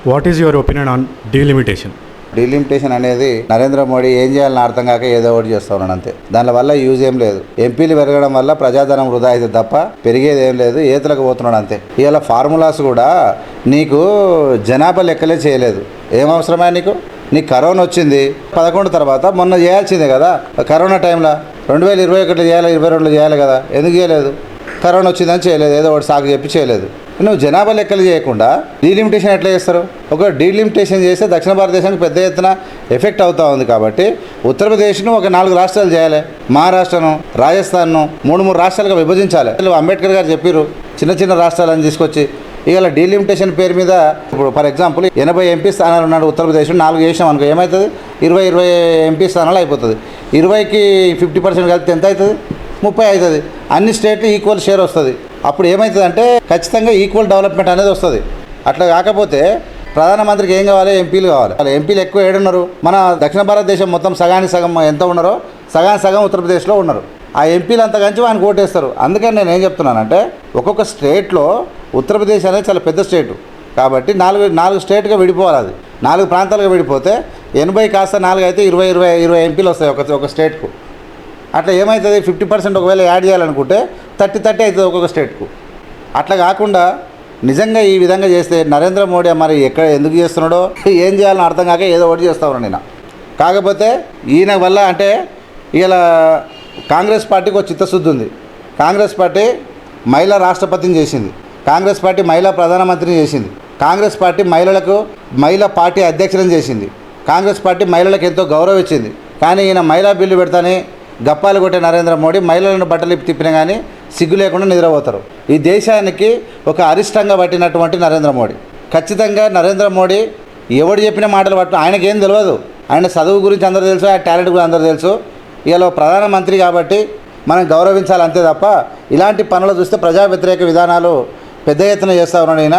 What is your opinion on delimitation? Delimitation అనేది నరేంద్ర మోడీ ఏం చేయాలని అర్థం కాక ఏదో ఒకటి చేస్తూ ఉన్నాడు అంతే. దానివల్ల యూజ్ ఏం లేదు. ఎంపీలు పెరగడం వల్ల ప్రజాధనం వృధా అయితే తప్ప పెరిగేది ఏం లేదు. ఏతులకు పోతున్నాడు అంతే. ఇలా ఫార్ములాస్ కూడా నీకు జనాభా లెక్కలే చేయలేదు. ఏం అవసరమా నీకు కరోనా వచ్చింది 11 తర్వాత మొన్న చేయాల్సిందే కదా. కరోనా టైంలో 2021 చేయాలి, 22 చేయాలి కదా. ఎందుకు చేయలేదు? కరోనా వచ్చిందని చేయలేదు. ఏదో ఒకటి సాగు చెప్పి చేయలేదు. నువ్వు జనాభా లెక్కలు చేయకుండా డీలిమిటేషన్ ఎట్లా చేస్తారు? ఒక డీలిమిటేషన్ చేస్తే దక్షిణ భారతదేశానికి పెద్ద ఎత్తున ఎఫెక్ట్ అవుతూ ఉంది. కాబట్టి ఉత్తరప్రదేశ్ను ఒక 4 రాష్ట్రాలు చేయాలి. మహారాష్ట్రను, రాజస్థాన్ను 3 రాష్ట్రాలుగా విభజించాలి. అంబేద్కర్ గారు చెప్పారు చిన్న చిన్న రాష్ట్రాలను తీసుకొచ్చి. ఇవాళ డీలిమిటేషన్ పేరు మీద ఇప్పుడు ఫర్ ఎగ్జాంపుల్ 80 ఎంపీ స్థానాలు ఉన్నాడు ఉత్తరప్రదేశ్. 4 చేసాం అనుకో ఏమవుతుంది? 20 ఎంపీ స్థానాలు అయిపోతుంది. 20కి 50% కలిపితే ఎంత అవుతుంది? 30 అవుతుంది. అన్ని స్టేట్లు ఈక్వల్ షేర్ వస్తుంది. అప్పుడు ఏమవుతుందంటే ఖచ్చితంగా ఈక్వల్ డెవలప్మెంట్ అనేది వస్తుంది. అట్లా కాకపోతే ప్రధానమంత్రికి ఏం కావాలి? ఎంపీలు కావాలి. వాళ్ళ ఎంపీలు ఎక్కువ ఏడున్నారు? మన దక్షిణ భారతదేశం మొత్తం సగానికి సగం ఎంత ఉన్నారో సగానికి సగం ఉత్తరప్రదేశ్లో ఉన్నారు. ఆ ఎంపీలు అంత కంచి ఆయనకు ఓటేస్తారు. అందుకని నేను ఏం చెప్తున్నానంటే ఒక్కొక్క స్టేట్లో ఉత్తరప్రదేశ్ అనేది చాలా పెద్ద స్టేటు కాబట్టి 4 స్టేట్గా విడిపోవాలి. అది 4 ప్రాంతాలుగా విడిపోతే 80 కాస్త 4 అయితే 20 ఎంపీలు వస్తాయి ఒక స్టేట్కు. అట్లా ఏమవుతుంది? 50% ఒకవేళ యాడ్ చేయాలనుకుంటే 30 అవుతుంది ఒక్కొక్క స్టేట్కు. అట్లా కాకుండా నిజంగా ఈ విధంగా చేస్తే నరేంద్ర మోడీ మరి ఎందుకు చేస్తున్నాడో ఏం చేయాలని అర్థం కాక ఏదో ఒకటి చేస్తా ఉన్నాను నేను. కాకపోతే ఈయన వల్ల అంటే ఇలా కాంగ్రెస్ పార్టీకి ఒక చిత్తశుద్ధి ఉంది. కాంగ్రెస్ పార్టీ మహిళా రాష్ట్రపతిని చేసింది. కాంగ్రెస్ పార్టీ మహిళా ప్రధానమంత్రిని చేసింది. కాంగ్రెస్ పార్టీ మహిళా పార్టీ అధ్యక్షులను చేసింది. కాంగ్రెస్ పార్టీ మహిళలకు ఎంతో గౌరవం ఇచ్చింది. కానీ ఈయన మహిళా బిల్లు పెడతానే గప్పాలు కొట్టే నరేంద్ర మోడీ మహిళలను బట్టలు తిప్పినా కానీ సిగ్గు లేకుండా నిద్రపోతారు. ఈ దేశానికి ఒక అరిష్టంగా పట్టినటువంటి నరేంద్ర మోడీ. ఖచ్చితంగా నరేంద్ర మోడీ ఎవడు చెప్పిన మాటలు పట్టు ఆయనకేం తెలియదు. ఆయన చదువు గురించి అందరూ తెలుసు, ఆయన టాలెంట్ గురించి అందరూ తెలుసు. ఇలా ప్రధానమంత్రి కాబట్టి మనం గౌరవించాలి అంతే తప్ప ఇలాంటి పనులు చూస్తే ప్రజా వ్యతిరేక విధానాలు పెద్ద ఎత్తున చేస్తూ ఉన్నాడు. ఈయన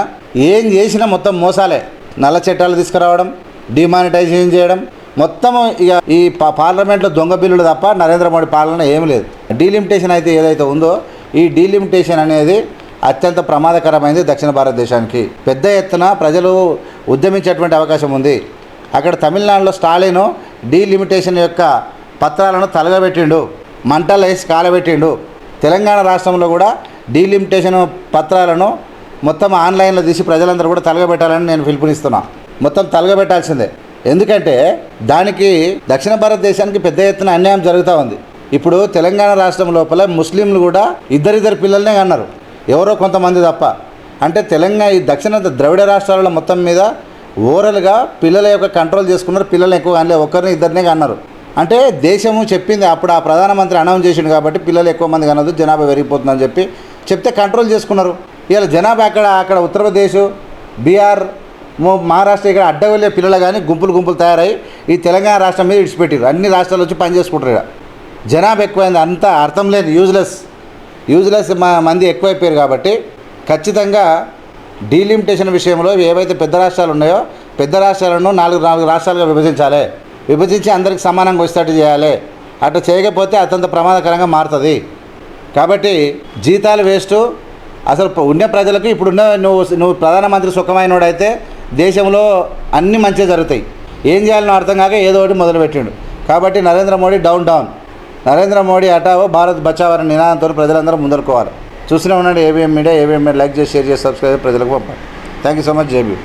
ఏం చేసినా మొత్తం మోసాలే. నల్ల చట్టాలు తీసుకురావడం, డిమానిటైజేషన్ చేయడం, మొత్తం ఇక ఈ పార్లమెంట్లో దొంగ బిల్లులు తప్ప నరేంద్ర మోడీ పాలన ఏమి లేదు. డీలిమిటేషన్ అయితే ఏదైతే ఉందో ఈ డీలిమిటేషన్ అనేది అత్యంత ప్రమాదకరమైనది. దక్షిణ భారతదేశానికి పెద్ద ఎత్తున ప్రజలు ఉద్యమించేటువంటి అవకాశం ఉంది. అక్కడ తమిళనాడులో స్టాలిన్ డీలిమిటేషన్ యొక్క పత్రాలను తలగబెట్టిండు, మంటలు వేసి కాలబెట్టిండు. తెలంగాణ రాష్ట్రంలో కూడా డీలిమిటేషన్ పత్రాలను మొత్తం ఆన్లైన్లో తీసి ప్రజలందరూ కూడా తలగబెట్టాలని నేను పిలుపునిస్తున్నా. మొత్తం తలగబెట్టాల్సిందే. ఎందుకంటే దానికి దక్షిణ భారతదేశానికి పెద్ద ఎత్తున అన్యాయం జరుగుతూ ఉంది. ఇప్పుడు తెలంగాణ రాష్ట్రం లోపల ముస్లింలు కూడా ఇద్దరిద్దరు పిల్లలనే అన్నారు, ఎవరో కొంతమంది తప్ప. అంటే తెలంగాణ ఈ దక్షిణ ద్రవిడ రాష్ట్రాల మొత్తం మీద ఓవరాల్గా పిల్లల యొక్క కంట్రోల్ చేసుకున్నారు. పిల్లలు ఎక్కువ అనలే, ఒకరిని ఇద్దరినే అన్నారు. అంటే దేశము చెప్పింది అప్పుడు ఆ ప్రధానమంత్రి అనౌన్స్ చేసిండు కాబట్టి పిల్లలు ఎక్కువ మంది కనదు, జనాభా పెరిగిపోతుందని చెప్తే కంట్రోల్ చేసుకున్నారు. ఇవాళ జనాభా అక్కడ ఉత్తరప్రదేశ్, బీహార్, మహారాష్ట్ర ఇక్కడ అడ్డగొల్లే పిల్లలు కానీ గుంపులు తయారై ఈ తెలంగాణ రాష్ట్రం మీద ఇడిచిపెట్టారు. అన్ని రాష్ట్రాలు వచ్చి పని చేసుకుంటారు. ఇక్కడ జనాభా ఎక్కువైంది. అంతా అర్థం లేదు, యూజ్లెస్ మంది ఎక్కువైపోయారు. కాబట్టి ఖచ్చితంగా డీలిమిటేషన్ విషయంలో ఏవైతే పెద్ద రాష్ట్రాలు ఉన్నాయో పెద్ద రాష్ట్రాలను 4 రాష్ట్రాలుగా విభజించి అందరికి సమానంగా వచ్చేటట్టు చేయాలి. అట్లా చేయకపోతే అత్యంత ప్రమాదకరంగా మారుతుంది. కాబట్టి జీతాలు వేస్ట్. అసలు ఉన్న ప్రజలకు ఇప్పుడున్న నువ్వు ప్రధానమంత్రి సుఖమైనోడైతే దేశంలో అన్నీ మంచిగా జరుగుతాయి. ఏం చేయాలనో అర్థం కాక ఏదో ఒకటి మొదలుపెట్టిండు. కాబట్టి నరేంద్ర మోడీ డౌన్. నరేంద్ర మోడీ హఠావో భారత్ బచావో అనే నినాదంతో ప్రజలందరూ ముందరుకోవాలి. చూస్తూనే ఉండండి ఏబిఎం మీడియా. లైక్ చేసి, షేర్ చేసి, సబ్స్క్రైబ్ ప్రజలకు పంపండి. Thank you so much. JB.